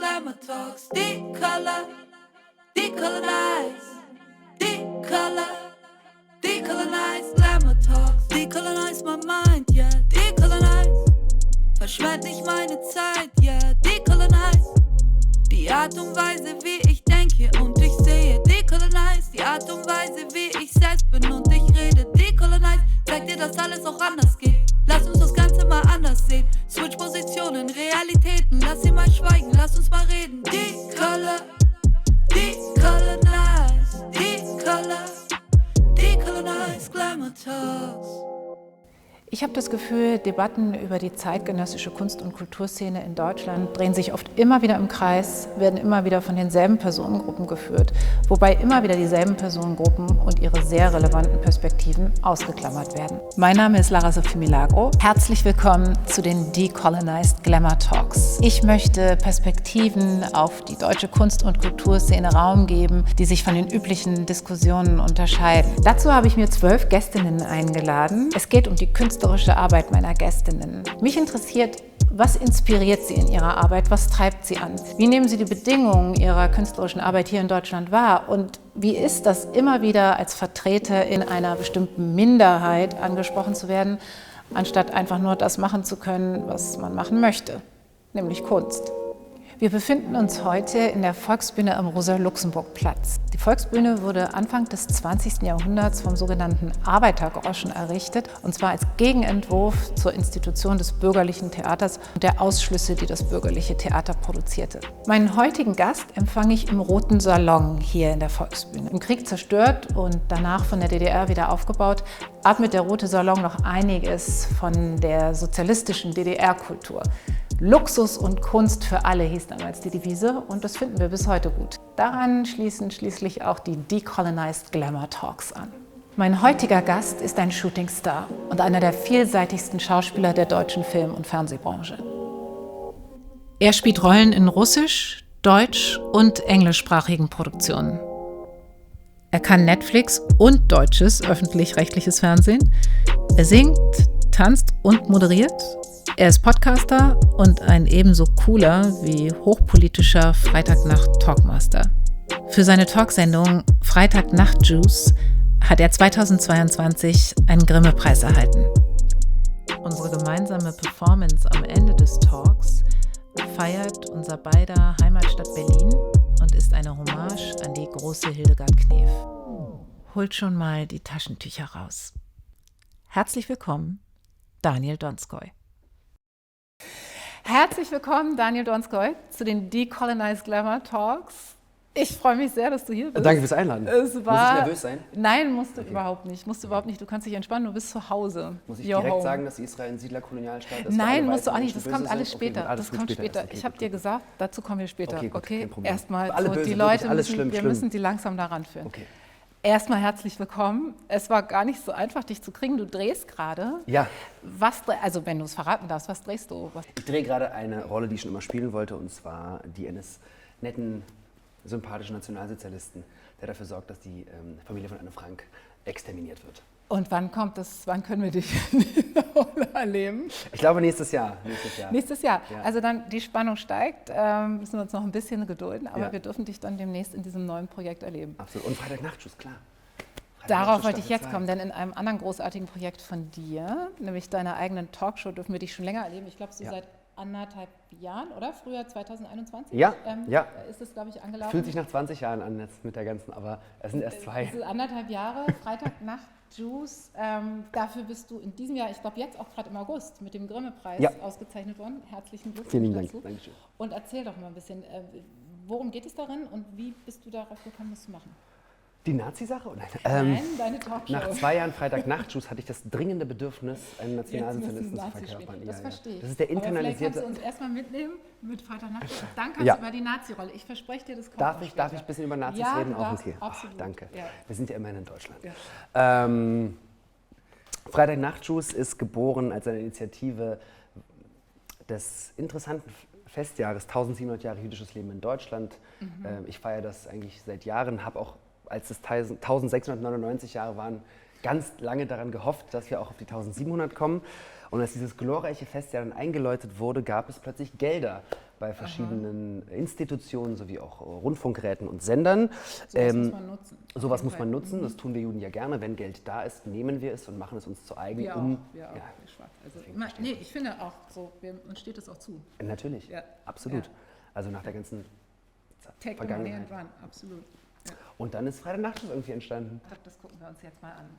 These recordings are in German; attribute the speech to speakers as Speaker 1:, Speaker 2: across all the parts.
Speaker 1: Glamour Talks. Decolor, decolonize, decolonize Glamour Talks. Decolonize my mind, yeah, decolonize. Verschwend nicht meine Zeit, yeah, decolonize. Die Art und Weise, wie ich denke und ich sehe, decolonize. Die Art und Weise, wie ich selbst bin und ich rede, decolonize. Zeig dir, dass alles auch anders geht. Lass uns das Ganze mal anders sehen. Switch Positionen, Realitäten, lass sie mal schweigen, lass uns mal reden. Decolor, decolonize, decolonize Glamour Talks.
Speaker 2: Ich habe das Gefühl, Debatten über die zeitgenössische Kunst- und Kulturszene in Deutschland drehen sich oft immer wieder im Kreis, werden immer wieder von denselben Personengruppen geführt, wobei immer wieder dieselben Personengruppen und ihre sehr relevanten Perspektiven ausgeklammert werden. Mein Name ist Lara Sophie Milagro. Herzlich willkommen zu den Decolonized Glamour Talks. Ich möchte Perspektiven auf die deutsche Kunst- und Kulturszene Raum geben, die sich von den üblichen Diskussionen unterscheiden. Dazu habe ich mir 12 Gästinnen eingeladen. Es geht um die künstlerische Arbeit meiner Gästinnen. Mich interessiert, was inspiriert sie in ihrer Arbeit, was treibt sie an? Wie nehmen sie die Bedingungen ihrer künstlerischen Arbeit hier in Deutschland wahr? Und wie ist das, immer wieder als Vertreter in einer bestimmten Minderheit angesprochen zu werden, anstatt einfach nur das machen zu können, was man machen möchte, nämlich Kunst? Wir befinden uns heute in der Volksbühne am Rosa-Luxemburg-Platz. Die Volksbühne wurde Anfang des 20. Jahrhunderts vom sogenannten Arbeitergroschen errichtet, und zwar als Gegenentwurf zur Institution des bürgerlichen Theaters und der Ausschlüsse, die das bürgerliche Theater produzierte. Meinen heutigen Gast empfange ich im Roten Salon hier in der Volksbühne. Im Krieg zerstört und danach von der DDR wieder aufgebaut, atmet der Rote Salon noch einiges von der sozialistischen DDR-Kultur. Luxus und Kunst für alle hieß damals die Devise, und das finden wir bis heute gut. Daran schließen schließlich auch die Decolonized Glamour Talks an. Mein heutiger Gast ist ein Shootingstar und einer der vielseitigsten Schauspieler der deutschen Film- und Fernsehbranche. Er spielt Rollen in russisch, deutsch und englischsprachigen Produktionen. Er kann Netflix und deutsches öffentlich-rechtliches Fernsehen. Er singt, tanzt und moderiert. Er ist Podcaster und ein ebenso cooler wie hochpolitischer Freitagnacht-Talkmaster. Für seine Talksendung Freitagnacht-Juice hat er 2022 einen Grimme-Preis erhalten. Unsere gemeinsame Performance am Ende des Talks feiert unser beider Heimatstadt Berlin und ist eine Hommage an die große Hildegard Knef. Holt schon mal die Taschentücher raus. Herzlich willkommen, Daniel Donskoy. Herzlich willkommen, Daniel Donskoy, zu den Decolonized Glamour Talks. Ich freue mich sehr, dass du hier bist.
Speaker 3: Danke fürs Einladen.
Speaker 2: Muss
Speaker 3: ich nervös sein?
Speaker 2: Nein, musst du überhaupt nicht. Du kannst dich entspannen, du bist zu Hause.
Speaker 3: Muss ich direkt sagen, dass Israel ein Siedlerkolonialstaat ist?
Speaker 2: Nein, musst du auch nicht. Das kommt alles später.
Speaker 3: Okay,
Speaker 2: das kommt später.
Speaker 3: Okay,
Speaker 2: ich habe dir gesagt, dazu kommen wir später.
Speaker 3: Okay, gut, kein Problem.
Speaker 2: Erstmal,
Speaker 3: alle böse,
Speaker 2: die Leute
Speaker 3: alles schlimm.
Speaker 2: Wir müssen die langsam daran führen.
Speaker 3: Okay.
Speaker 2: Erstmal herzlich willkommen. Es war gar nicht so einfach, dich zu kriegen. Du drehst gerade.
Speaker 3: Ja.
Speaker 2: Also wenn du es verraten darfst, was drehst du?
Speaker 3: Ich drehe gerade eine Rolle, die ich schon immer spielen wollte, und zwar die eines netten, sympathischen Nationalsozialisten, der dafür sorgt, dass die Familie von Anne Frank exterminiert wird.
Speaker 2: Und wann können wir dich in dieser Rolle erleben?
Speaker 3: Ich glaube nächstes Jahr.
Speaker 2: Nächstes Jahr.
Speaker 3: Ja.
Speaker 2: Also dann, die Spannung steigt, müssen wir uns noch ein bisschen gedulden, aber
Speaker 3: ja.
Speaker 2: wir dürfen dich dann demnächst in diesem neuen Projekt erleben.
Speaker 3: Absolut. Und Freitagnacht-Juice, klar.
Speaker 2: Darauf wollte ich jetzt kommen, denn in einem anderen großartigen Projekt von dir, nämlich deiner eigenen Talkshow, dürfen wir dich schon länger erleben. Ich glaube, so seit 1,5 Jahren, oder? Früher 2021?
Speaker 3: Ja,
Speaker 2: ist es, glaube ich, angelaufen.
Speaker 3: Fühlt sich nach 20 Jahren an jetzt mit der ganzen, aber es sind erst 2.
Speaker 2: Es sind 1,5 Jahre, Freitagnacht Juice. Dafür bist du in diesem Jahr, ich glaube jetzt auch gerade im August, mit dem Grimme-Preis ausgezeichnet worden. Herzlichen Glückwunsch
Speaker 3: Vielen
Speaker 2: dazu.
Speaker 3: Dank. Dankeschön.
Speaker 2: Und erzähl doch mal ein bisschen, worum geht es darin und wie bist du darauf gekommen, das zu machen?
Speaker 3: Die Nazi-Sache?
Speaker 2: Nein, deine Talkshow.
Speaker 3: Nach 2 Jahren Freitagnacht-Juice hatte ich das dringende Bedürfnis, einen Nationalsozialisten zu verkörpern.
Speaker 2: Das verstehe ich.
Speaker 3: Das ist der internalisierte...
Speaker 2: Aber vielleicht kannst du uns erstmal mitnehmen mit Freitagnacht. Dann kannst du über die Nazi-Rolle. Ich verspreche dir, das kommt
Speaker 3: Darf ich ein bisschen über Nazis reden?
Speaker 2: Auch
Speaker 3: okay.
Speaker 2: Absolut.
Speaker 3: Danke.
Speaker 2: Ja.
Speaker 3: Wir sind ja immerhin in Deutschland.
Speaker 2: Ja.
Speaker 3: Freitagnacht-Juice ist geboren als eine Initiative des interessanten Festjahres 1700 Jahre jüdisches Leben in Deutschland. Ich feiere das eigentlich seit Jahren, habe auch, als es 1699 Jahre waren, ganz lange daran gehofft, dass wir auch auf die 1700 kommen. Und als dieses glorreiche Fest ja dann eingeläutet wurde, gab es plötzlich Gelder bei verschiedenen Institutionen sowie auch Rundfunkgeräten und Sendern.
Speaker 2: Sowas muss man nutzen.
Speaker 3: Sowas muss man nutzen, das tun wir Juden ja gerne. Wenn Geld da ist, nehmen wir es und machen es uns zu eigen.
Speaker 2: Wir auch, wir Schwarz. Also nee, ich finde auch so, uns steht es auch zu.
Speaker 3: Natürlich,
Speaker 2: Ja.
Speaker 3: absolut.
Speaker 2: Ja.
Speaker 3: Also nach der ganzen
Speaker 2: Vergangenheit.
Speaker 3: Vergangenheit.
Speaker 2: Absolut. Ja.
Speaker 3: Und dann ist Freitagnacht irgendwie entstanden.
Speaker 2: Das gucken wir uns jetzt mal an.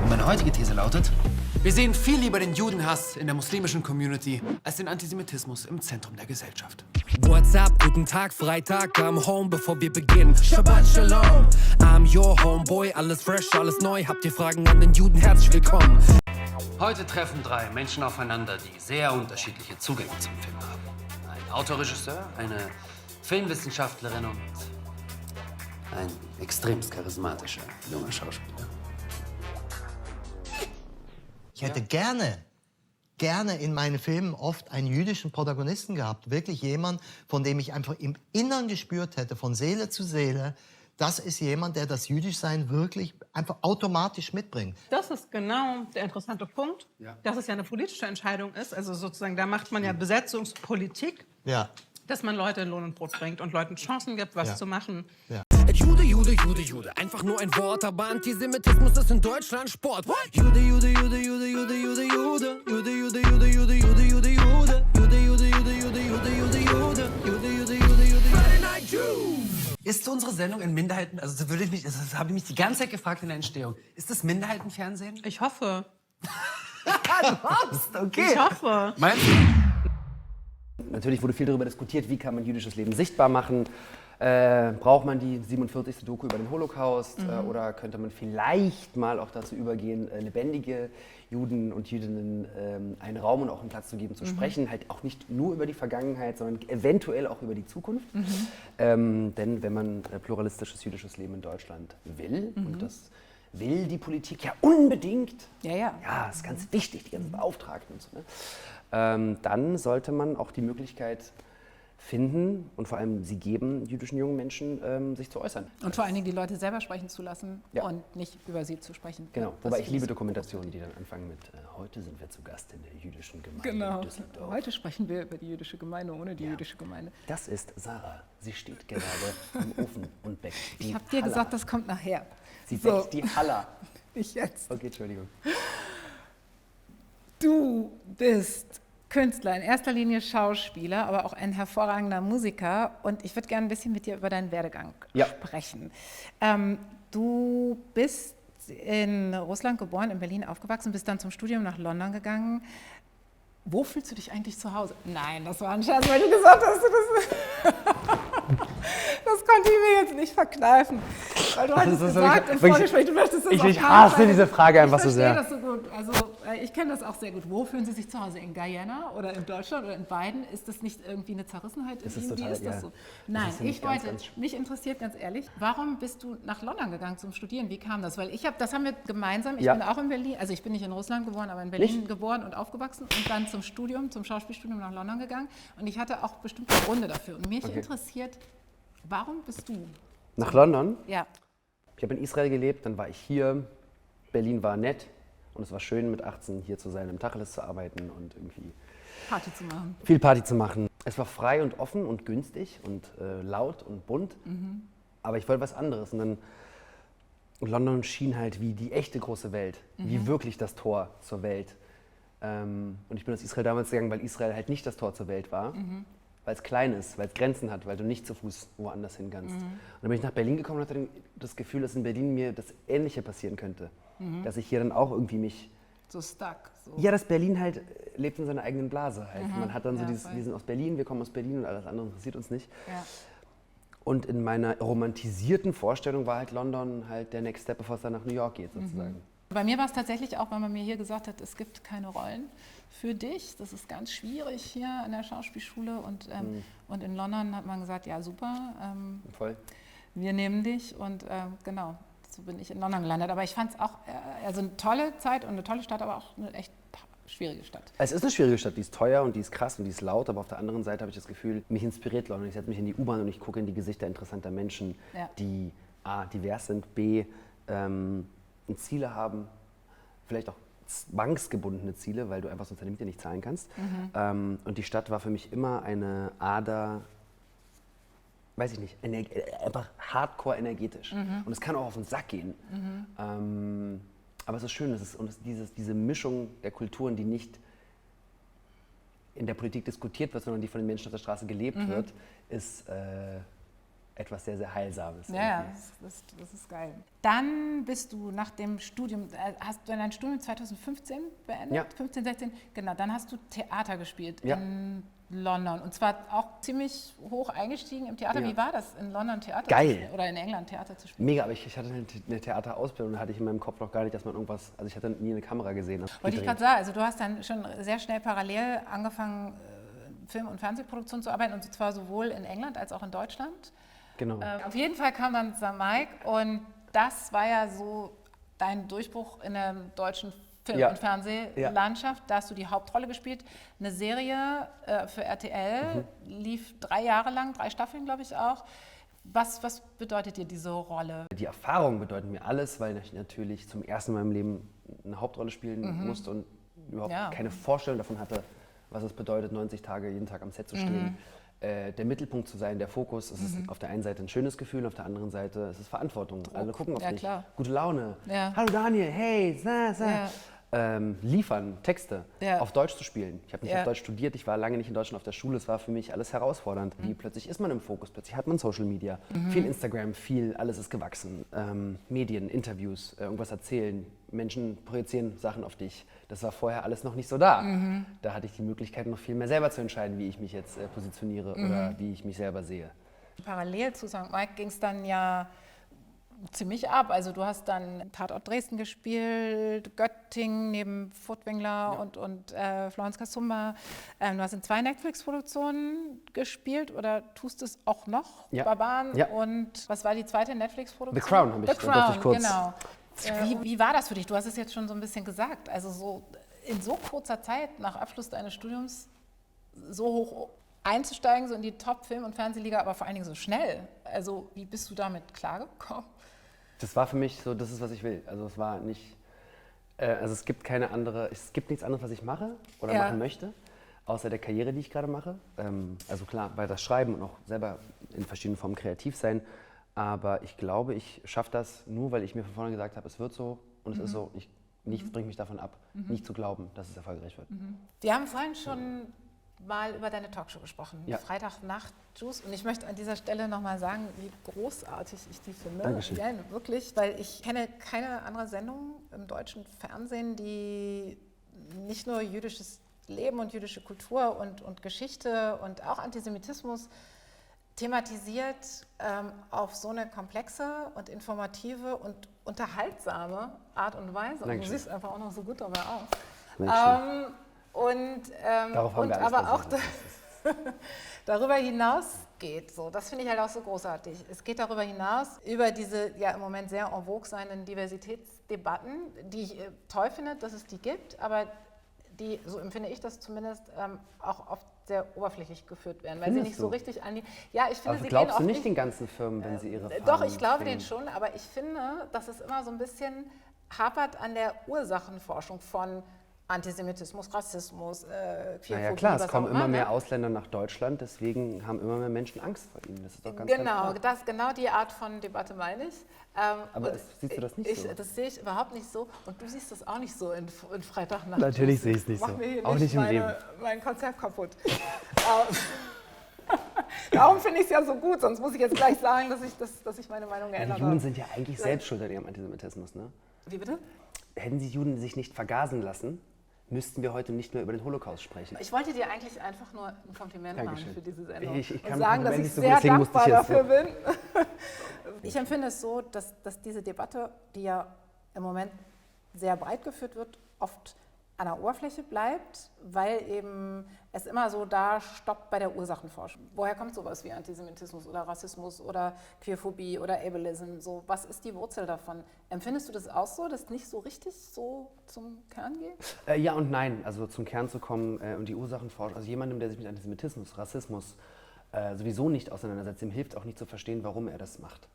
Speaker 4: Und meine heutige These lautet: Wir sehen viel lieber den Judenhass in der muslimischen Community als den Antisemitismus im Zentrum der Gesellschaft.
Speaker 5: What's up? Guten Tag, Freitag, I'm home, bevor wir beginnen. Shabbat Shalom, I'm your homeboy, alles fresh, alles neu. Habt ihr Fragen an den Juden? Herzlich willkommen.
Speaker 4: Heute treffen drei Menschen aufeinander, die sehr unterschiedliche Zugänge zum Film haben. Ein Autoregisseur, eine Filmwissenschaftlerin und ein extremst charismatischer junger Schauspieler.
Speaker 6: Ich hätte gerne in meinen Filmen oft einen jüdischen Protagonisten gehabt. Wirklich jemand, von dem ich einfach im Innern gespürt hätte, von Seele zu Seele, das ist jemand, der das Jüdischsein wirklich einfach automatisch mitbringt.
Speaker 7: Das ist genau der interessante Punkt, dass es ja eine politische Entscheidung ist. Also sozusagen, da macht man ja Besetzungspolitik,
Speaker 6: Ja.
Speaker 7: dass man Leute in Lohn und Brot bringt und Leuten Chancen gibt, was zu machen.
Speaker 5: Jude, Jude, Jude, Jude. Einfach nur ein Wort, aber Antisemitismus ist in Deutschland Sport. Jude, Jude, Jude, Jude, Jude, Jude, Jude. Jude, Jude, Jude, Jude, Jude, Jude, Jude. Jude, Jude, Jude, Jude, Jude, Jude, Jude. Jude, Jude, Jude, Jude. Friday Night Jew.
Speaker 4: Ist unsere Sendung in Minderheiten, also das habe ich mich die ganze Zeit gefragt in der Entstehung, ist das Minderheitenfernsehen?
Speaker 7: Ich hoffe.
Speaker 4: Okay.
Speaker 7: Ich hoffe.
Speaker 4: Meinst du?
Speaker 3: Natürlich wurde viel darüber diskutiert, wie kann man jüdisches Leben sichtbar machen. Braucht man die 47. Doku über den Holocaust oder könnte man vielleicht mal auch dazu übergehen, lebendige Juden und Jüdinnen einen Raum und auch einen Platz zu geben, zu sprechen. Halt auch nicht nur über die Vergangenheit, sondern eventuell auch über die Zukunft. Denn wenn man pluralistisches jüdisches Leben in Deutschland will, und das will die Politik ja unbedingt, ja, ist ganz wichtig, die ganzen Beauftragten und so, ne? Dann sollte man auch die Möglichkeit finden und vor allem sie geben jüdischen jungen Menschen, sich zu äußern.
Speaker 2: Und vor allen Dingen die Leute selber sprechen zu lassen
Speaker 3: Ja.
Speaker 2: und nicht über sie zu sprechen.
Speaker 3: Genau,
Speaker 2: Das
Speaker 3: wobei ich
Speaker 2: finde
Speaker 3: liebe
Speaker 2: super.
Speaker 3: Dokumentationen, die dann anfangen mit heute sind wir zu Gast in der jüdischen Gemeinde in Düsseldorf.
Speaker 2: Heute sprechen wir über die jüdische Gemeinde ohne die jüdische Gemeinde.
Speaker 3: Das ist Sarah. Sie steht gerade im Ofen und bäckt die
Speaker 2: Ich habe dir
Speaker 3: Challah.
Speaker 2: gesagt, das kommt nachher.
Speaker 3: Sie
Speaker 2: So.
Speaker 3: bäckt die Challah.
Speaker 2: Nicht jetzt.
Speaker 3: Okay, Entschuldigung.
Speaker 2: Du bist Künstler, in erster Linie Schauspieler, aber auch ein hervorragender Musiker. Und ich würde gerne ein bisschen mit dir über deinen Werdegang sprechen. Du bist in Russland geboren, in Berlin aufgewachsen, bist dann zum Studium nach London gegangen. Wo fühlst du dich eigentlich zu Hause? Nein, das war ein Scherz, weil du gesagt hast, das konnte ich mir jetzt nicht verkneifen. Weil du hattest gesagt im Vorgespräch, du möchtest das
Speaker 3: Ich hasse diese Frage einfach so sehr.
Speaker 2: Ich verstehe das so gut. Also ich kenne das auch sehr gut. Wo fühlen Sie sich zu Hause? In Guyana oder in Deutschland oder in beiden? Ist das nicht irgendwie eine Zerrissenheit?
Speaker 3: Das ist
Speaker 2: Wie
Speaker 3: total,
Speaker 2: ist das
Speaker 3: ja.
Speaker 2: so?
Speaker 3: Das
Speaker 2: Nein,
Speaker 3: ist nämlich
Speaker 2: mich interessiert ganz ehrlich, warum bist du nach London gegangen zum Studieren? Wie kam das? Weil das haben wir gemeinsam. Ich bin auch in Berlin, also ich bin nicht in Russland geboren, aber in Berlin geboren und aufgewachsen und dann zum Studium, zum Schauspielstudium nach London gegangen. Und ich hatte auch bestimmte Gründe dafür. Und mich interessiert, warum bist du?
Speaker 3: Nach London?
Speaker 2: Ja.
Speaker 3: Ich habe in Israel gelebt, dann war ich hier. Berlin war nett und es war schön, mit 18 hier zu sein, im Tacheles zu arbeiten und irgendwie
Speaker 2: Party zu machen.
Speaker 3: viel Party zu machen. Es war frei und offen und günstig und laut und bunt, aber ich wollte was anderes. Und dann London schien halt wie die echte große Welt, wie wirklich das Tor zur Welt. Und ich bin aus Israel damals gegangen, weil Israel halt nicht das Tor zur Welt war, weil es klein ist, weil es Grenzen hat, weil du nicht zu Fuß woanders hin kannst. Und dann bin ich nach Berlin gekommen und hatte das Gefühl, dass in Berlin mir das Ähnliche passieren könnte. Dass ich hier dann auch irgendwie mich...
Speaker 2: So stuck. So.
Speaker 3: Ja, dass Berlin halt lebt in seiner eigenen Blase halt. Man hat dann so dieses, wir sind aus Berlin, wir kommen aus Berlin und alles andere interessiert uns nicht.
Speaker 2: Ja.
Speaker 3: Und in meiner romantisierten Vorstellung war halt London halt der Next Step, bevor es dann nach New York geht sozusagen.
Speaker 2: Bei mir war es tatsächlich auch, weil man mir hier gesagt hat, es gibt keine Rollen für dich. Das ist ganz schwierig hier an der Schauspielschule. Und in London hat man gesagt, ja super,
Speaker 3: Voll.
Speaker 2: wir nehmen dich. Und genau, so bin ich in London gelandet. Aber ich fand es auch also eine tolle Zeit und eine tolle Stadt, aber auch eine echt schwierige Stadt.
Speaker 3: Es ist eine schwierige Stadt, die ist teuer und die ist krass und die ist laut, aber auf der anderen Seite habe ich das Gefühl, mich inspiriert London. Ich setze mich in die U-Bahn und ich gucke in die Gesichter interessanter Menschen, die A, divers sind, B, und Ziele haben, vielleicht auch zwangsgebundene Ziele, weil du einfach sonst deine Miete nicht zahlen kannst. Und die Stadt war für mich immer eine Ader, weiß ich nicht, einfach hardcore energetisch. Und es kann auch auf den Sack gehen. Aber es ist schön, diese Mischung der Kulturen, die nicht in der Politik diskutiert wird, sondern die von den Menschen auf der Straße gelebt wird, ist etwas sehr, sehr Heilsames.
Speaker 2: Ja, das ist geil. Dann bist du nach dem Studium, hast du dein Studium 2015 beendet?
Speaker 3: Ja.
Speaker 2: 15, 16? Genau, dann hast du Theater gespielt
Speaker 3: Ja.
Speaker 2: in London. Und zwar auch ziemlich hoch eingestiegen im Theater.
Speaker 3: Ja.
Speaker 2: Wie war das, in London Theater
Speaker 3: Geil.
Speaker 2: zu spielen? Oder in England Theater zu spielen?
Speaker 3: Mega, aber ich hatte eine Theaterausbildung, da hatte ich in meinem Kopf noch gar nicht, dass man irgendwas, also ich hatte nie eine Kamera gesehen.
Speaker 2: Wollte ich gerade sagen, also du hast dann schon sehr schnell parallel angefangen, Film- und Fernsehproduktion zu arbeiten, und zwar sowohl in England als auch in Deutschland.
Speaker 3: Genau.
Speaker 2: Auf jeden Fall kam dann St. Mike, und das war ja so dein Durchbruch in der deutschen Film-
Speaker 3: Ja.
Speaker 2: und Fernsehlandschaft. Da hast du die Hauptrolle gespielt. Eine Serie für RTL, lief 3 Jahre lang, 3 Staffeln, glaube ich auch. Was bedeutet dir diese Rolle?
Speaker 3: Die Erfahrungen bedeuten mir alles, weil ich natürlich zum ersten Mal im Leben eine Hauptrolle spielen musste und überhaupt keine Vorstellung davon hatte, was es bedeutet, 90 Tage jeden Tag am Set zu stehen. Der Mittelpunkt zu sein, der Fokus, es ist auf der einen Seite ein schönes Gefühl, auf der anderen Seite ist es Verantwortung. Alle gucken auf dich.
Speaker 2: Klar.
Speaker 3: Gute Laune.
Speaker 2: Ja.
Speaker 3: Hallo Daniel, hey,
Speaker 2: Ja.
Speaker 3: Liefern, Texte,
Speaker 2: Ja.
Speaker 3: auf Deutsch zu spielen. Ich habe nicht
Speaker 2: Ja.
Speaker 3: auf Deutsch studiert, ich war lange nicht in Deutschland auf der Schule, es war für mich alles herausfordernd. Wie plötzlich ist man im Fokus, plötzlich hat man Social Media, viel Instagram, alles ist gewachsen. Medien, Interviews, irgendwas erzählen, Menschen projizieren Sachen auf dich. Das war vorher alles noch nicht so da. Da hatte ich die Möglichkeit, noch viel mehr selber zu entscheiden, wie ich mich jetzt positioniere oder wie ich mich selber sehe.
Speaker 2: Parallel zu St. Mike ging es dann ja ziemlich ab. Also du hast dann Tatort Dresden gespielt, Göttingen neben Furtwängler und Florence Kasumba. Du hast in 2 Netflix-Produktionen gespielt oder tust es auch noch,
Speaker 3: Ja.
Speaker 2: Barbaren.
Speaker 3: Ja.
Speaker 2: Und was war die zweite Netflix-Produktion?
Speaker 3: The Crown habe ich,
Speaker 2: The
Speaker 3: da durfte
Speaker 2: Crown,
Speaker 3: ich kurz.
Speaker 2: genau. Wie war das für dich? Du hast es jetzt schon so ein bisschen gesagt. Also so in so kurzer Zeit nach Abschluss deines Studiums so hoch einzusteigen, so in die Top-Film- und Fernsehliga, aber vor allen Dingen so schnell. Also wie bist du damit klargekommen?
Speaker 3: Das war für mich so, das ist, was ich will. Also es war nicht, also es gibt nichts anderes, was ich mache oder
Speaker 2: Ja.
Speaker 3: machen möchte, außer der Karriere, die ich gerade mache. Also klar, bei das Schreiben und auch selber in verschiedenen Formen kreativ sein. Aber ich glaube, ich schaffe das nur, weil ich mir von vorne gesagt habe, es wird so und es ist so. Nichts bringt mich davon ab, nicht zu glauben, dass es erfolgreich wird.
Speaker 2: Wir haben vorhin schon mal über deine Talkshow gesprochen,
Speaker 3: Ja.
Speaker 2: Freitagnacht Juice. Und ich möchte an dieser Stelle nochmal sagen, wie großartig ich die finde.
Speaker 3: Dankeschön.
Speaker 2: Ja, wirklich, weil ich kenne keine andere Sendung im deutschen Fernsehen, die nicht nur jüdisches Leben und jüdische Kultur und Geschichte und auch Antisemitismus thematisiert auf so eine komplexe und informative und unterhaltsame Art und Weise. Und du
Speaker 3: Dankeschön.
Speaker 2: siehst einfach auch noch so gut dabei aus.
Speaker 3: Dankeschön. Darauf haben
Speaker 2: Und
Speaker 3: wir alles
Speaker 2: aber auch
Speaker 3: basiert.
Speaker 2: darüber hinaus geht. So, das finde ich halt auch so großartig. Es geht darüber hinaus, über diese ja im Moment sehr en vogue seienden Diversitätsdebatten, die ich toll finde, dass es die gibt, aber die, so empfinde ich das zumindest, auch oft sehr oberflächlich geführt werden, weil sie
Speaker 3: Findest
Speaker 2: nicht so
Speaker 3: du?
Speaker 2: richtig an die... Ja, ich finde,
Speaker 3: Aber
Speaker 2: sie gehen
Speaker 3: glaubst
Speaker 2: oft
Speaker 3: du nicht den ganzen Firmen, wenn sie ihre
Speaker 2: Doch,
Speaker 3: Fahnen
Speaker 2: ich glaube
Speaker 3: schwingen?
Speaker 2: denen schon, aber ich finde, dass es immer so ein bisschen hapert an der Ursachenforschung von Antisemitismus, Rassismus, Queerphobie,
Speaker 3: Naja klar, es
Speaker 2: was
Speaker 3: kommen
Speaker 2: auch
Speaker 3: immer
Speaker 2: ne?
Speaker 3: mehr Ausländer nach Deutschland, deswegen haben immer mehr Menschen Angst vor ihnen. Das ist doch ganz
Speaker 2: Genau,
Speaker 3: klar.
Speaker 2: genau die Art von Debatte meine ich.
Speaker 3: Aber
Speaker 2: und
Speaker 3: siehst du das nicht so?
Speaker 2: Das sehe ich überhaupt nicht so und du siehst das auch nicht so in Freitagnacht.
Speaker 3: Natürlich sehe ich es nicht
Speaker 2: Mach
Speaker 3: so.
Speaker 2: mir hier
Speaker 3: Auch nicht im Leben.
Speaker 2: mein Konzept kaputt. Darum finde ich es ja so gut, sonst muss ich jetzt gleich sagen, dass ich meine Meinung
Speaker 3: Die
Speaker 2: geändert
Speaker 3: Juden
Speaker 2: habe.
Speaker 3: sind ja eigentlich selbst schuld an ihrem Antisemitismus. Ne?
Speaker 2: Wie bitte?
Speaker 3: Hätten die Juden sich nicht vergasen lassen, müssten wir heute nicht mehr über den Holocaust sprechen.
Speaker 2: Ich wollte dir eigentlich einfach nur ein Kompliment machen
Speaker 3: Dankeschön.
Speaker 2: für diese Sendung
Speaker 3: Ich
Speaker 2: und
Speaker 3: kann
Speaker 2: sagen, dass
Speaker 3: Komplimente
Speaker 2: ich
Speaker 3: nicht so
Speaker 2: sehr
Speaker 3: gut, deswegen musste
Speaker 2: dankbar
Speaker 3: ich jetzt
Speaker 2: dafür bin. Ich empfinde es so, dass diese Debatte, die ja im Moment sehr breit geführt wird, oft an der Oberfläche bleibt, weil eben es immer so da stoppt bei der Ursachenforschung. Woher kommt sowas wie Antisemitismus oder Rassismus oder Queerphobie oder Ableism? So, was ist die Wurzel davon? Empfindest du das auch so, dass nicht so richtig so zum Kern geht?
Speaker 3: Ja und nein, also zum Kern zu kommen und die Ursachenforschung, also jemandem, der sich mit Antisemitismus, Rassismus sowieso nicht auseinandersetzt, dem hilft auch nicht zu verstehen, warum er das macht.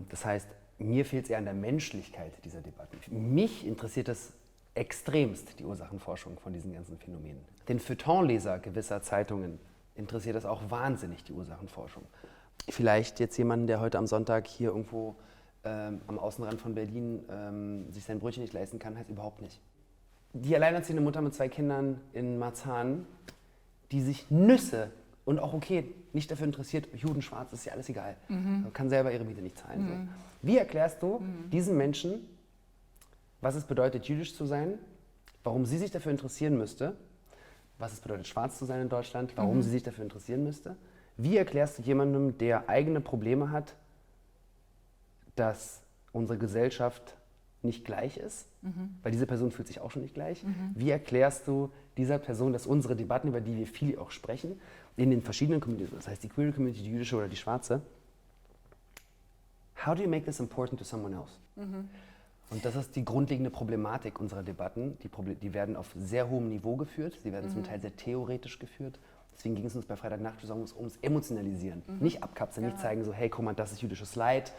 Speaker 3: Das heißt, mir fehlt es eher an der Menschlichkeit dieser Debatten. Mich interessiert es extremst, die Ursachenforschung von diesen ganzen Phänomenen. Den Feuilletonleser gewisser Zeitungen interessiert es auch wahnsinnig, die Ursachenforschung. Vielleicht jetzt jemanden, der heute am Sonntag hier irgendwo am Außenrand von Berlin sich sein Brötchen nicht leisten kann, heißt überhaupt nicht. Die alleinerziehende Mutter mit 2 Kindern in Marzahn, die sich Nüsse und auch okay, nicht dafür interessiert, Juden, Schwarz, ist ja alles egal. Kann selber ihre Miete nicht zahlen. So. Wie erklärst du diesen Menschen, was es bedeutet, jüdisch zu sein, warum sie sich dafür interessieren müsste, was es bedeutet, schwarz zu sein in Deutschland, warum sie sich dafür interessieren müsste? Wie erklärst du jemandem, der eigene Probleme hat, dass unsere Gesellschaft nicht gleich ist? Weil diese Person fühlt sich auch schon nicht gleich. Wie erklärst du dieser Person, dass unsere Debatten, über die wir viel auch sprechen, in den verschiedenen Communities, das heißt die queer Community, die jüdische oder die schwarze, how do you make this important to someone else? Und das ist die grundlegende Problematik unserer Debatten. Die werden auf sehr hohem Niveau geführt, sie werden zum Teil sehr theoretisch geführt. Deswegen ging es uns bei Freitagnacht ums Emotionalisieren. Nicht abkapseln, nicht zeigen so, hey, guck mal, das ist jüdisches Leid.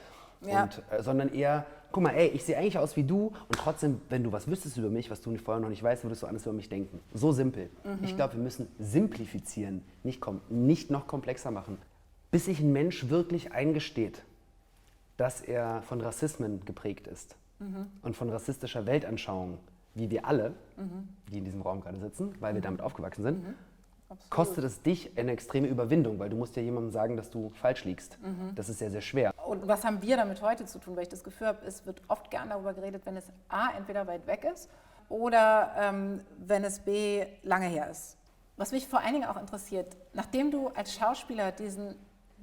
Speaker 3: Sondern eher, guck mal, ey, ich sehe eigentlich aus wie du und trotzdem, wenn du was wüsstest über mich, was du vorher noch nicht weißt, würdest du anders über mich denken. So simpel. Ich glaube, wir müssen simplifizieren, nicht noch komplexer machen. Bis sich ein Mensch wirklich eingesteht, dass er von Rassismen geprägt ist und von rassistischer Weltanschauung, wie wir alle, die in diesem Raum gerade sitzen, weil wir damit aufgewachsen sind, kostet es dich eine extreme Überwindung, weil du musst ja jemandem sagen, dass du falsch liegst. Das ist sehr, sehr schwer.
Speaker 2: Und was haben wir damit heute zu tun? Weil ich das Gefühl habe, es wird oft gern darüber geredet, wenn es A, entweder weit weg ist oder wenn es B, lange her ist. Was mich vor allen Dingen auch interessiert, nachdem du als Schauspieler diesen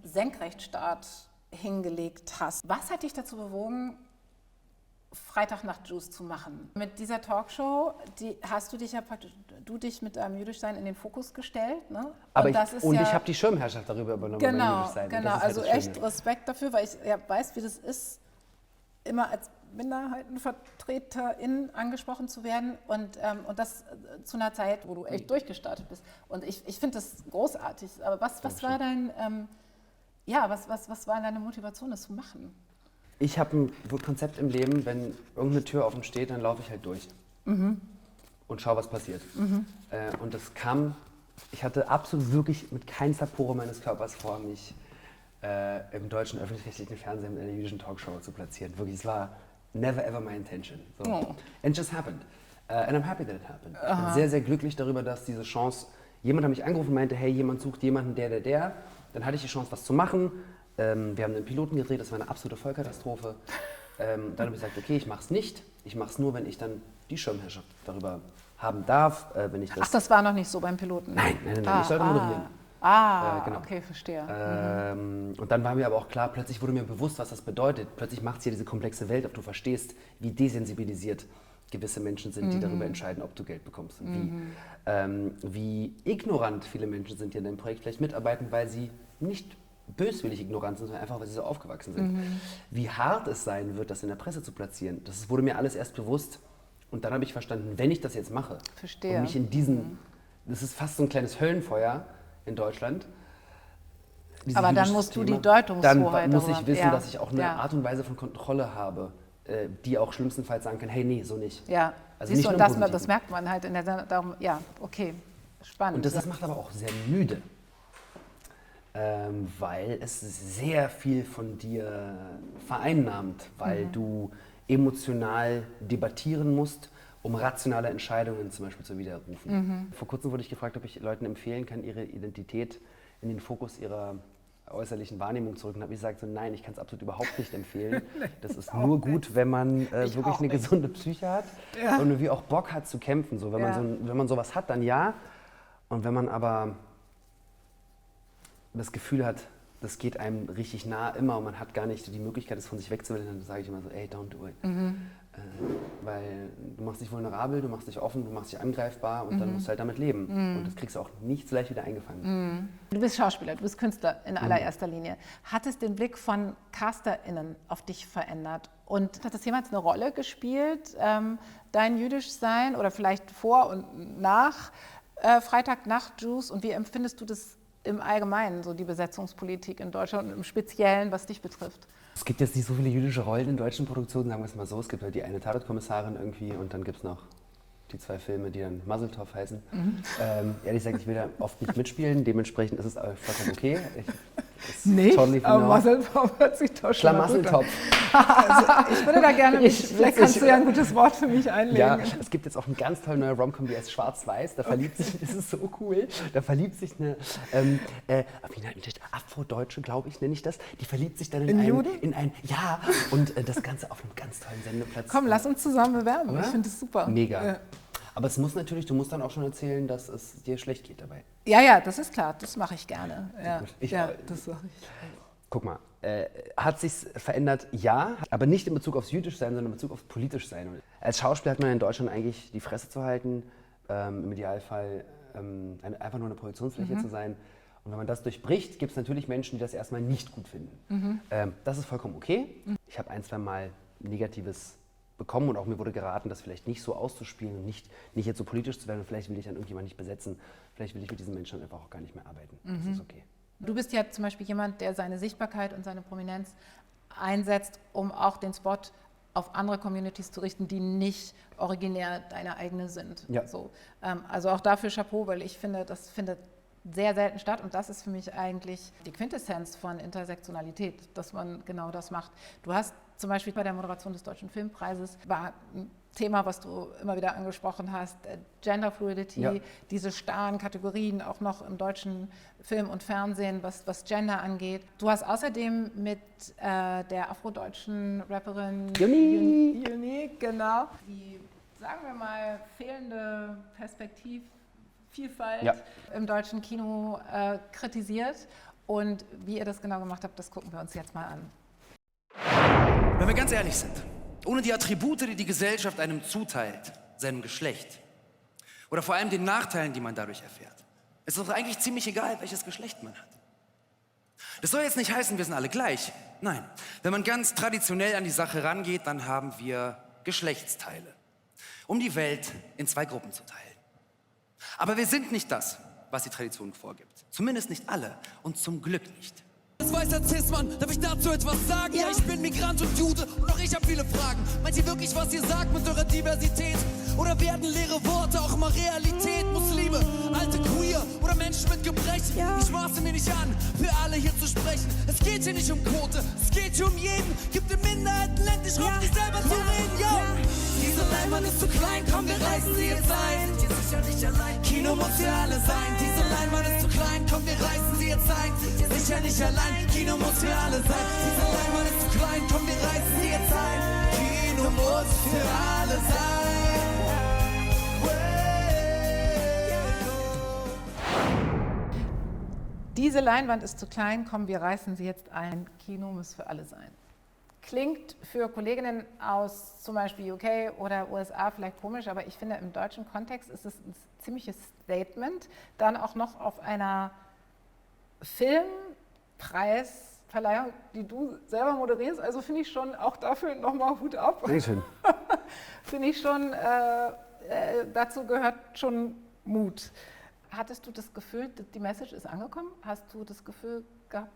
Speaker 2: Senkrechtstart hingelegt hast, was hat dich dazu bewogen, Freitagnacht-Juice zu machen? Mit dieser Talkshow, hast du dich ja praktisch, mit deinem Jüdischsein in den Fokus gestellt, ne?
Speaker 3: Aber ich habe die Schirmherrschaft darüber übernommen,
Speaker 2: genau,
Speaker 3: beim Jüdischsein.
Speaker 2: Genau,
Speaker 3: halt
Speaker 2: also echt Respekt dafür, weil ich ja weiß, wie das ist, immer als Minderheitenvertreterin angesprochen zu werden und das zu einer Zeit, wo du echt durchgestartet bist. Und ich finde das großartig. Aber was war dein, was war deine Motivation, das zu machen?
Speaker 3: Ich habe ein Konzept im Leben, wenn irgendeine Tür offen steht, dann laufe ich halt durch und schaue, was passiert. Und das kam, ich hatte absolut wirklich mit keinster Pore meines Körpers vor, mich im deutschen öffentlich-rechtlichen Fernsehen in einer jüdischen Talkshow zu platzieren. Wirklich, es war never ever my intention. So. And it just happened. And I'm happy that it happened. Ich bin sehr, sehr glücklich darüber, dass diese Chance, jemand hat mich angerufen und meinte, hey, jemand sucht jemanden, der. Dann hatte ich die Chance, was zu machen. Wir haben einen Piloten gedreht, das war eine absolute Vollkatastrophe. Dann habe ich gesagt, okay, ich mache es nicht. Ich mache es nur, wenn ich dann die Schirmherrschaft darüber haben darf. Wenn ich das
Speaker 2: Ach, das war noch nicht so beim Piloten?
Speaker 3: Nein, ich sollte moderieren. Genau.
Speaker 2: Okay, verstehe.
Speaker 3: Und dann war mir aber auch klar, plötzlich wurde mir bewusst, was das bedeutet. Plötzlich macht es hier diese komplexe Welt, ob du verstehst, wie desensibilisiert gewisse Menschen sind, die darüber entscheiden, ob du Geld bekommst. Und wie ignorant viele Menschen sind, die an deinem Projekt vielleicht mitarbeiten, weil sie nicht böswillig ignorant sind, sondern einfach, weil sie so aufgewachsen sind. Wie hart es sein wird, das in der Presse zu platzieren, das wurde mir alles erst bewusst. Und dann habe ich verstanden, wenn ich das jetzt mache,
Speaker 2: Verstehe.
Speaker 3: und mich in diesen, das ist fast so ein kleines Höllenfeuer in Deutschland.
Speaker 2: Aber dann musst du die Deutungshoheit
Speaker 3: Dann muss ich wissen,
Speaker 2: ja.
Speaker 3: dass ich auch eine Art und Weise von Kontrolle habe, die auch schlimmstenfalls sagen kann, hey, nee, so nicht.
Speaker 2: Ja,
Speaker 3: Also
Speaker 2: siehst
Speaker 3: nicht
Speaker 2: du,
Speaker 3: nur
Speaker 2: und
Speaker 3: im
Speaker 2: das merkt man halt in der Sendung. Darum, ja, okay, spannend.
Speaker 3: Und das macht aber auch sehr müde, weil es sehr viel von dir vereinnahmt, weil du emotional debattieren musst, um rationale Entscheidungen zum Beispiel zu widerrufen. Vor kurzem wurde ich gefragt, ob ich Leuten empfehlen kann, ihre Identität in den Fokus ihrer äußerlichen Wahrnehmung zu rücken. Da habe ich gesagt, so, nein, ich kann es absolut überhaupt nicht empfehlen. Das ist nur gut, wenn man wirklich eine gesunde Psyche hat und irgendwie auch Bock hat zu kämpfen. So, wenn man sowas hat, dann ja. Und wenn man aber das Gefühl hat, das geht einem richtig nah immer und man hat gar nicht die Möglichkeit, das von sich wegzuwählen, dann sage ich immer so, ey, don't do it. Weil du machst dich vulnerabel, du machst dich offen, du machst dich angreifbar und dann musst du halt damit leben. Und das kriegst du auch nicht so leicht wieder eingefangen.
Speaker 2: Du bist Schauspieler, du bist Künstler in allererster Linie. Hat es den Blick von CasterInnen auf dich verändert? Und hat das jemals eine Rolle gespielt, dein Jüdischsein oder vielleicht vor und nach Freitagnacht-Juice? Und wie empfindest du das im Allgemeinen, so die Besetzungspolitik in Deutschland und im Speziellen, was dich betrifft?
Speaker 3: Es gibt jetzt nicht so viele jüdische Rollen in deutschen Produktionen, sagen wir es mal so. Es gibt halt die eine Tatortkommissarin irgendwie und dann gibt es noch die 2 Filme, die dann Mazel Tov heißen. Ehrlich gesagt, ich will da oft nicht mitspielen, dementsprechend ist es aber vollkommen okay.
Speaker 2: Nicht, aber Mazel Tov hört sich doch schon mal gut an. Also, ich würde da gerne, vielleicht kannst du ja ein gutes Wort für mich einlegen.
Speaker 3: Ja, es gibt jetzt auch einen ganz tollen neuen Rom-Com, die heißt Schwarz-Weiß, da verliebt sich, das ist so cool, da verliebt sich eine, Afrodeutsche, glaube ich, nenne ich das, die verliebt sich dann in einen, ja, und das Ganze auf einem ganz tollen Sendeplatz.
Speaker 2: Komm, lass uns zusammen bewerben, oder? Ich finde das super.
Speaker 3: Mega.
Speaker 2: Ja.
Speaker 3: Aber es muss natürlich, du musst dann auch schon erzählen, dass es dir schlecht geht dabei.
Speaker 2: Ja, das ist klar, das mache ich gerne. Ja, das mache ich.
Speaker 3: Guck mal, hat sich's verändert? Ja, aber nicht in Bezug aufs Jüdischsein, sondern in Bezug aufs Politischsein. Als Schauspieler hat man in Deutschland eigentlich die Fresse zu halten, im Idealfall einfach nur eine Projektionsfläche zu sein. Und wenn man das durchbricht, gibt es natürlich Menschen, die das erstmal nicht gut finden. Das ist vollkommen okay. Ich habe 1-2 Mal Negatives bekommen und auch mir wurde geraten, das vielleicht nicht so auszuspielen und nicht jetzt so politisch zu werden. Und vielleicht will ich dann irgendjemand nicht besetzen. Vielleicht will ich mit diesen Menschen einfach auch gar nicht mehr arbeiten. Das ist okay.
Speaker 2: Du bist ja zum Beispiel jemand, der seine Sichtbarkeit und seine Prominenz einsetzt, um auch den Spot auf andere Communities zu richten, die nicht originär deine eigene sind.
Speaker 3: Ja.
Speaker 2: So. Also auch dafür Chapeau, weil ich finde, das findet sehr selten statt und das ist für mich eigentlich die Quintessenz von Intersektionalität, dass man genau das macht. Du hast zum Beispiel bei der Moderation des Deutschen Filmpreises, war ein Thema, was du immer wieder angesprochen hast, Gender Fluidity, diese starren Kategorien auch noch im deutschen Film und Fernsehen, was Gender angeht. Du hast außerdem mit der afrodeutschen Rapperin Unique, genau, die, sagen wir mal, fehlende Perspektivvielfalt im deutschen Kino kritisiert. Und wie ihr das genau gemacht habt, das gucken wir uns jetzt mal an.
Speaker 8: Wenn wir ganz ehrlich sind, ohne die Attribute, die die Gesellschaft einem zuteilt, seinem Geschlecht oder vor allem den Nachteilen, die man dadurch erfährt, ist es doch eigentlich ziemlich egal, welches Geschlecht man hat. Das soll jetzt nicht heißen, wir sind alle gleich. Nein, wenn man ganz traditionell an die Sache rangeht, dann haben wir Geschlechtsteile, um die Welt in 2 Gruppen zu teilen. Aber wir sind nicht das, was die Tradition vorgibt. Zumindest nicht alle und zum Glück nicht.
Speaker 5: Als weißer Cis-Mann, darf ich dazu etwas sagen? Ja, ich bin Migrant und Jude und auch ich hab viele Fragen. Meint ihr wirklich, was ihr sagt mit eurer Diversität? Oder werden leere Worte auch mal Realität? Muslime, alte Queer oder Menschen mit Gebrechen? Ich maße mir nicht an, für alle hier zu sprechen. Es geht hier nicht um Quote, es geht hier um jeden. Gibt den Minderheiten endlich Raum, sich selber zu reden, yo! Diese Leinwand ist zu klein, komm, wir reißen sie jetzt ein. Sind ihr sicher nicht allein? Kino muss für alle sein. Diese Leinwand ist zu klein, komm, wir reißen sie jetzt ein. Sind ihr sicher nicht allein? Kino muss für alle sein. Diese Leinwand ist zu klein, komm, wir reißen sie jetzt ein. Kino muss für alle sein.
Speaker 2: Diese Leinwand ist zu klein, komm, wir reißen sie jetzt ein. Kino muss für alle sein. Klingt für Kolleginnen aus zum Beispiel UK oder USA vielleicht komisch, aber ich finde, im deutschen Kontext ist es ein ziemliches Statement. Dann auch noch auf einer Filmpreisverleihung, die du selber moderierst. Also finde ich schon auch dafür nochmal Hut ab.
Speaker 3: Dankeschön.
Speaker 2: Finde ich schon, dazu gehört schon Mut. Hattest du das Gefühl, die Message ist angekommen? Hast du das Gefühl gehabt?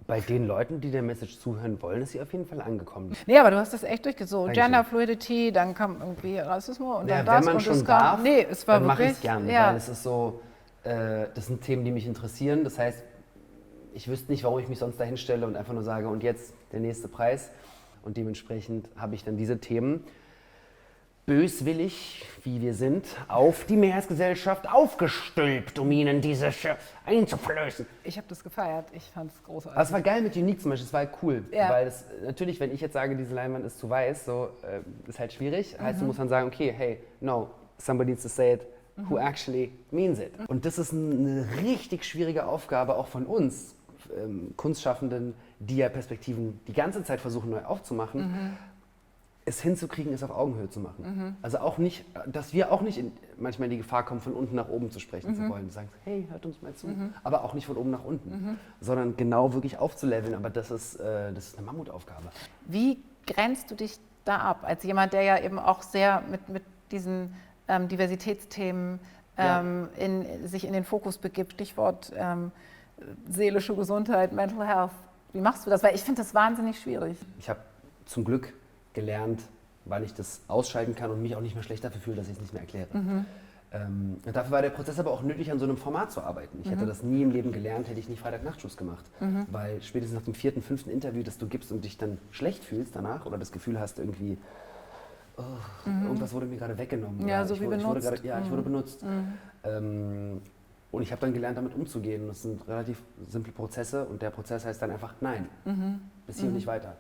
Speaker 3: Bei den Leuten, die der Message zuhören wollen, ist sie auf jeden Fall angekommen.
Speaker 2: Nee, aber du hast das echt durchgezogen.
Speaker 3: Dankeschön.
Speaker 2: Gender Fluidity, dann kam irgendwie Rassismus und dann
Speaker 3: Wenn
Speaker 2: das
Speaker 3: man
Speaker 2: und
Speaker 3: schon
Speaker 2: es kam.
Speaker 3: darf,
Speaker 2: Nee, es war
Speaker 3: dann mache ich
Speaker 2: wirklich.
Speaker 3: es gerne,
Speaker 2: Ja.
Speaker 3: weil es ist so, das sind Themen, die mich interessieren. Das heißt, ich wüsste nicht, warum ich mich sonst dahin stelle und einfach nur sage, und jetzt der nächste Preis. Und dementsprechend habe ich dann diese Themen böswillig, wie wir sind, auf die Mehrheitsgesellschaft aufgestülpt, um ihnen diese einzuflößen.
Speaker 2: Ich habe das gefeiert, ich fand es großartig.
Speaker 3: Aber es war geil mit Unique zum Beispiel, es war cool.
Speaker 2: Ja.
Speaker 3: Weil das, natürlich, wenn ich jetzt sage, diese Leinwand ist zu weiß, so, ist halt schwierig. Heißt, du musst dann sagen, okay, hey, no, somebody needs to say it who actually means it. Und das ist eine richtig schwierige Aufgabe auch von uns, Kunstschaffenden, die ja Perspektiven die ganze Zeit versuchen neu aufzumachen. Es hinzukriegen, es auf Augenhöhe zu machen. Also auch nicht, dass wir auch nicht manchmal in die Gefahr kommen, von unten nach oben zu sprechen zu wollen. Zu sagen, hey, hört uns mal zu. Aber auch nicht von oben nach unten, sondern genau wirklich aufzuleveln. Aber das ist eine Mammutaufgabe.
Speaker 2: Wie grenzt du dich da ab, als jemand, der ja eben auch sehr mit diesen Diversitätsthemen sich in den Fokus begibt, Stichwort seelische Gesundheit, Mental Health. Wie machst du das? Weil ich finde das wahnsinnig schwierig.
Speaker 3: Ich habe zum Glück gelernt, wann ich das ausschalten kann und mich auch nicht mehr schlecht dafür fühle, dass ich es nicht mehr erkläre. Und dafür war der Prozess aber auch nötig, an so einem Format zu arbeiten. Ich hätte das nie im Leben gelernt, hätte ich nicht Freitag-Nachtschuss gemacht. Weil spätestens nach dem 4., 5. Interview, das du gibst und dich dann schlecht fühlst danach oder das Gefühl hast, irgendwie, irgendwas wurde mir gerade weggenommen.
Speaker 2: Ja,
Speaker 3: oder
Speaker 2: so
Speaker 3: ich
Speaker 2: wie
Speaker 3: wurde,
Speaker 2: benutzt.
Speaker 3: ich wurde benutzt. Und ich habe dann gelernt, damit umzugehen. Das sind relativ simple Prozesse und der Prozess heißt dann einfach Nein. Bis hier und nicht weiter.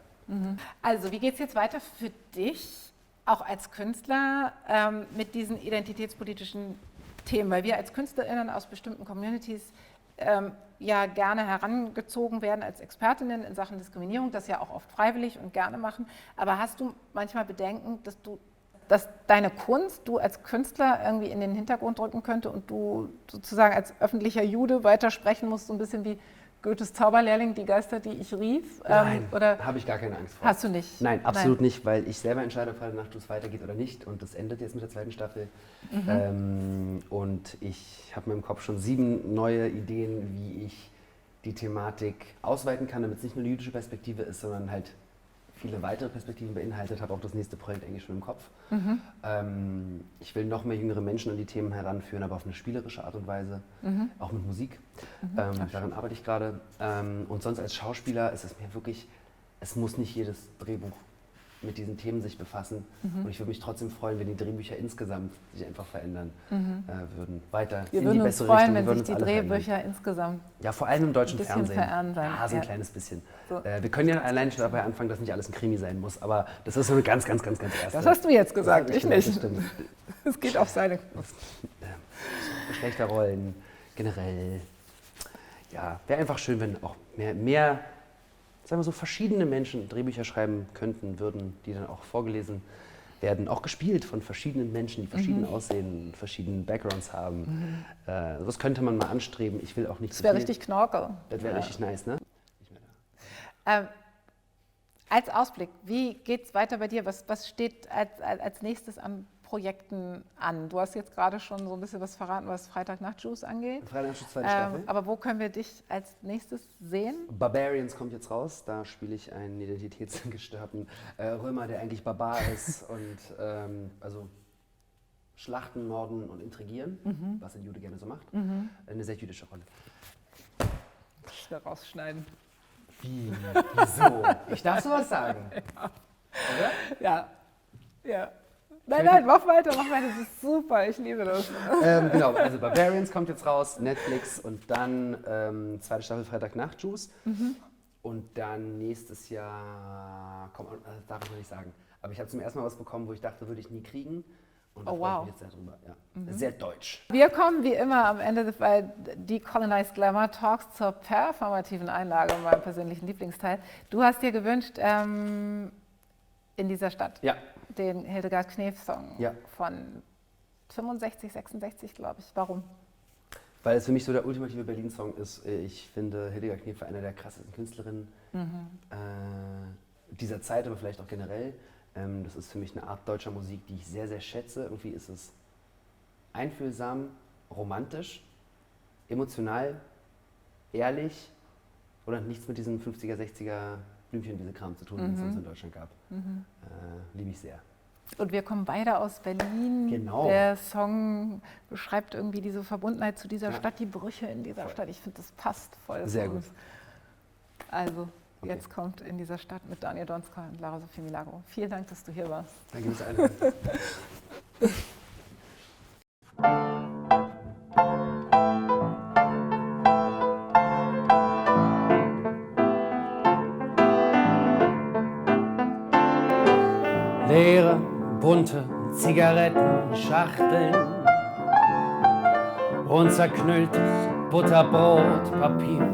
Speaker 2: Also, wie geht es jetzt weiter für dich, auch als Künstler, mit diesen identitätspolitischen Themen? Weil wir als KünstlerInnen aus bestimmten Communities ja gerne herangezogen werden als Expertinnen in Sachen Diskriminierung, das ja auch oft freiwillig und gerne machen. Aber hast du manchmal Bedenken, dass deine Kunst du als Künstler irgendwie in den Hintergrund drücken könnte und du sozusagen als öffentlicher Jude weitersprechen musst, so ein bisschen wie Goethes Zauberlehrling, die Geister, die ich rief?
Speaker 3: Nein,
Speaker 2: oder
Speaker 3: habe ich gar keine Angst vor.
Speaker 2: hast du nicht?
Speaker 3: Nein, absolut nicht, weil ich selber entscheide, ob Freitag-Nachtschuss weitergeht oder nicht. Und das endet jetzt mit der 2. Staffel. Und ich habe in meinem Kopf schon 7 neue Ideen, wie ich die Thematik ausweiten kann, damit es nicht nur eine jüdische Perspektive ist, sondern halt viele weitere Perspektiven beinhaltet. Habe auch das nächste Projekt eigentlich schon im Kopf. Ich will noch mehr jüngere Menschen an die Themen heranführen, aber auf eine spielerische Art und Weise, auch mit Musik. Daran arbeite ich gerade. Und sonst als Schauspieler ist es mir wirklich, es muss nicht jedes Drehbuch mit diesen Themen sich befassen. Und ich würde mich trotzdem freuen, wenn die Drehbücher insgesamt sich einfach verändern würden. Weiter
Speaker 2: Wir
Speaker 3: in die
Speaker 2: würden uns
Speaker 3: bessere
Speaker 2: freuen,
Speaker 3: Richtung.
Speaker 2: wenn
Speaker 3: Wir
Speaker 2: sich die
Speaker 3: würden uns alle
Speaker 2: Drehbücher
Speaker 3: verändern.
Speaker 2: insgesamt
Speaker 3: Ja, vor allem im deutschen
Speaker 2: ein bisschen
Speaker 3: Fernsehen.
Speaker 2: verändern.
Speaker 3: Ja, so ein
Speaker 2: Ja.
Speaker 3: kleines bisschen.
Speaker 2: So.
Speaker 3: Wir können ja allein schon dabei anfangen, dass nicht alles ein Krimi sein muss, aber das ist so eine ganz erste.
Speaker 2: Das hast du jetzt gesagt,
Speaker 3: Das
Speaker 2: ich
Speaker 3: hab gesagt,
Speaker 2: nicht.
Speaker 3: das stimmt.
Speaker 2: Es geht auf seine.
Speaker 3: Geschlechterrollen generell. Ja, wäre einfach schön, wenn auch mehr, sagen wir so, verschiedene Menschen Drehbücher schreiben könnten, würden, die dann auch vorgelesen werden, auch gespielt von verschiedenen Menschen, die verschieden aussehen, verschiedenen Backgrounds haben. Das könnte man mal anstreben. Ich will auch nicht
Speaker 2: Das
Speaker 3: zu
Speaker 2: wäre
Speaker 3: viel.
Speaker 2: richtig Knorke.
Speaker 3: Das wäre richtig nice, ne?
Speaker 2: Als Ausblick, wie geht es weiter bei dir? Was steht als nächstes an Projekten an? Du hast jetzt gerade schon so ein bisschen was verraten, was Freitag-Nacht-Juice angeht.
Speaker 3: Freitag-Nacht-Juice, 2. Staffel.
Speaker 2: Aber wo können wir dich als nächstes sehen?
Speaker 3: Barbarians kommt jetzt raus, da spiele ich einen identitätsgestörten Römer, der eigentlich Barbar ist und also Schlachten, Morden und Intrigieren, was ein Jude gerne so macht. Eine sehr jüdische Rolle.
Speaker 2: Schnell rausschneiden.
Speaker 3: Wie? Wieso? Ich darf sowas sagen. Oder?
Speaker 2: Ja. Nein, mach weiter, das ist super, ich liebe das.
Speaker 3: Genau, also Barbarians kommt jetzt raus, Netflix und dann 2. Staffel Freitag-Nacht-Juice. Und dann nächstes Jahr, das darf ich noch nicht sagen, aber ich habe zum ersten Mal was bekommen, wo ich dachte, würde ich nie kriegen. Und da
Speaker 2: Oh,
Speaker 3: freue ich
Speaker 2: wow.
Speaker 3: mich jetzt sehr drüber. Ja. Sehr deutsch.
Speaker 2: Wir kommen wie immer am Ende bei Decolonized Glamour Talks zur performativen Einlage, meinem persönlichen Lieblingsteil. Du hast dir gewünscht, in dieser Stadt
Speaker 3: Ja.
Speaker 2: den Hildegard Knef-Song
Speaker 3: Ja.
Speaker 2: von 65, 66, glaube ich. Warum?
Speaker 3: Weil es für mich so der ultimative Berlin-Song ist. Ich finde Hildegard Knef eine der krassesten Künstlerinnen dieser Zeit, aber vielleicht auch generell. Das ist für mich eine Art deutscher Musik, die ich sehr, sehr schätze. Irgendwie ist es einfühlsam, romantisch, emotional, ehrlich und hat nichts mit diesem 50er, 60er Blümchenwiese-Kram zu tun, den es sonst in Deutschland gab. Liebe ich sehr.
Speaker 2: Und wir kommen beide aus Berlin.
Speaker 3: Genau.
Speaker 2: Der Song beschreibt irgendwie diese Verbundenheit zu dieser Stadt, die Brüche in dieser Stadt. Ich finde, das passt voll.
Speaker 3: Sehr
Speaker 2: zu
Speaker 3: gut.
Speaker 2: uns. Also,
Speaker 3: Okay.
Speaker 2: jetzt kommt in dieser Stadt mit Daniel Donska und Lara Sophie Milagro. Vielen Dank, dass du hier warst.
Speaker 3: Danke fürs Einladen.
Speaker 4: Leere, bunte Zigarettenschachteln und zerknülltes Butterbrotpapier.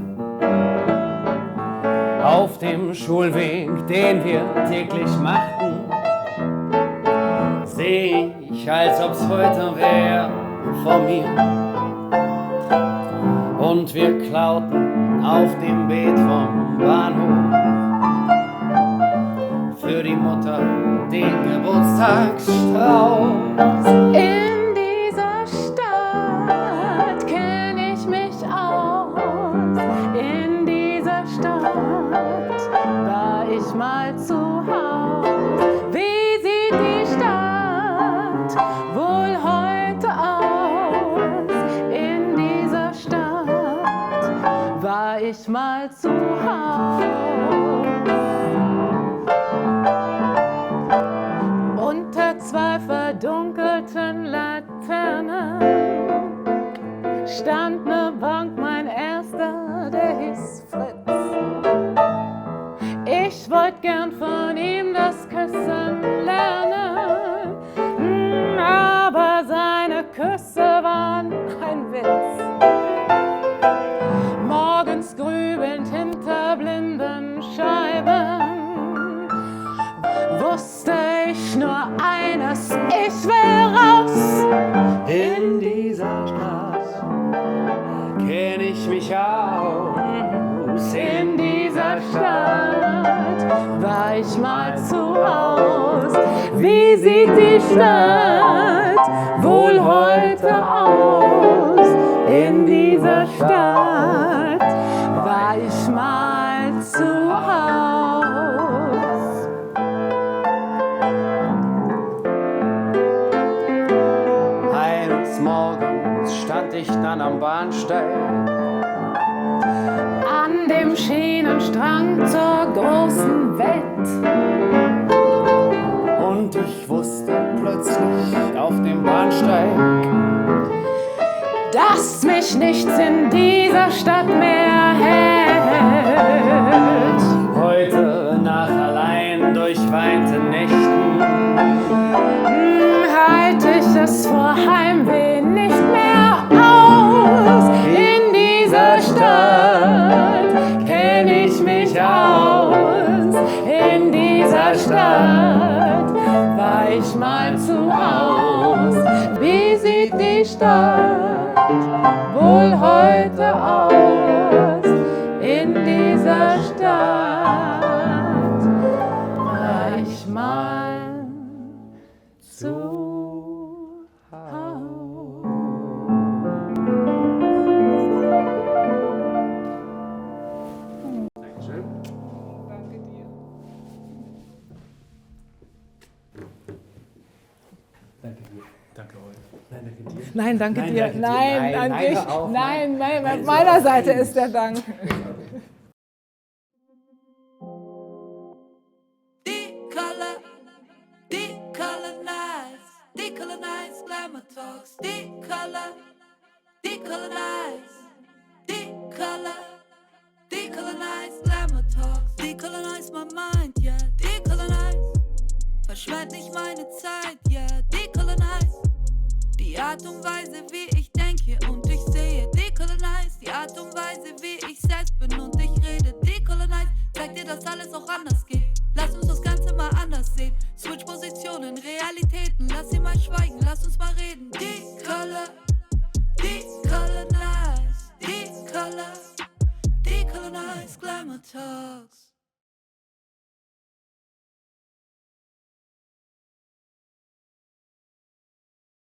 Speaker 4: Auf dem Schulweg, den wir täglich machten, seh ich, als ob's heute wär, vor mir. Und wir klauten auf dem Beet vom Bahnhof für die Mutter den Geburtstagsstrauß.
Speaker 2: In dieser Stadt kenn ich mich aus. In dieser Stadt ich mal zu Hause. Unter 2 verdunkelten Laternen stand ne Bank, mein erster, der hieß Fritz. Ich wollt gern von ihm das Küssen lernen, aber seine Küsse waren ein Witz. Morgens grübelnd hinter blinden Scheiben wusste ich nur eines, ich will raus.
Speaker 3: In dieser Stadt kenn ich mich aus.
Speaker 2: In dieser Stadt war ich mal zu Haus. Wie sieht die Stadt wohl heute aus? In dieser Stadt war ich mal zu Haus.
Speaker 3: Eines Morgens stand ich dann am Bahnsteig.
Speaker 2: An dem Schienenstrang zur großen Welt.
Speaker 3: Und ich wusste plötzlich auf dem Bahnsteig,
Speaker 2: dass mich nichts in dieser Stadt mehr hält.
Speaker 3: heute Nacht allein durch weite Nächten,
Speaker 2: halte ich es vor Heimweh nicht mehr aus. In dieser Stadt kenn ich mich aus. In dieser Stadt war ich mal zu Haus. Wie sieht die Stadt wohl heute aus? In dieser Stadt war ich mal zu Haus.
Speaker 3: Dankeschön.
Speaker 7: Danke dir.
Speaker 3: Danke dir. Danke euch. Nein, danke dir.
Speaker 7: Nein, danke
Speaker 3: Nein,
Speaker 7: dir.
Speaker 3: danke dir.
Speaker 7: Nein,
Speaker 3: Nein,
Speaker 7: an
Speaker 3: nein,
Speaker 7: dich.
Speaker 3: hör auf.
Speaker 7: Nein,
Speaker 3: Nein,
Speaker 7: auf
Speaker 3: so
Speaker 7: meiner
Speaker 3: auf
Speaker 7: Seite
Speaker 3: keinen.
Speaker 7: ist der Dank.
Speaker 1: Decolonize glamour talks, decolonize, decolonize glamour talks, decolonize my mind, yeah, decolonize, verschwend nicht meine Zeit, yeah, decolonize, die Art und Weise, wie ich denke und ich sehe, decolonize, die Art und Weise, wie ich selbst bin und ich rede, decolonize, zeig dir, dass alles auch anders geht. Lass uns das Ganze mal anders sehen. Switch Positionen, Realitäten. Lass sie mal schweigen, lass uns mal reden. Decolonize, decolonize glamour talks.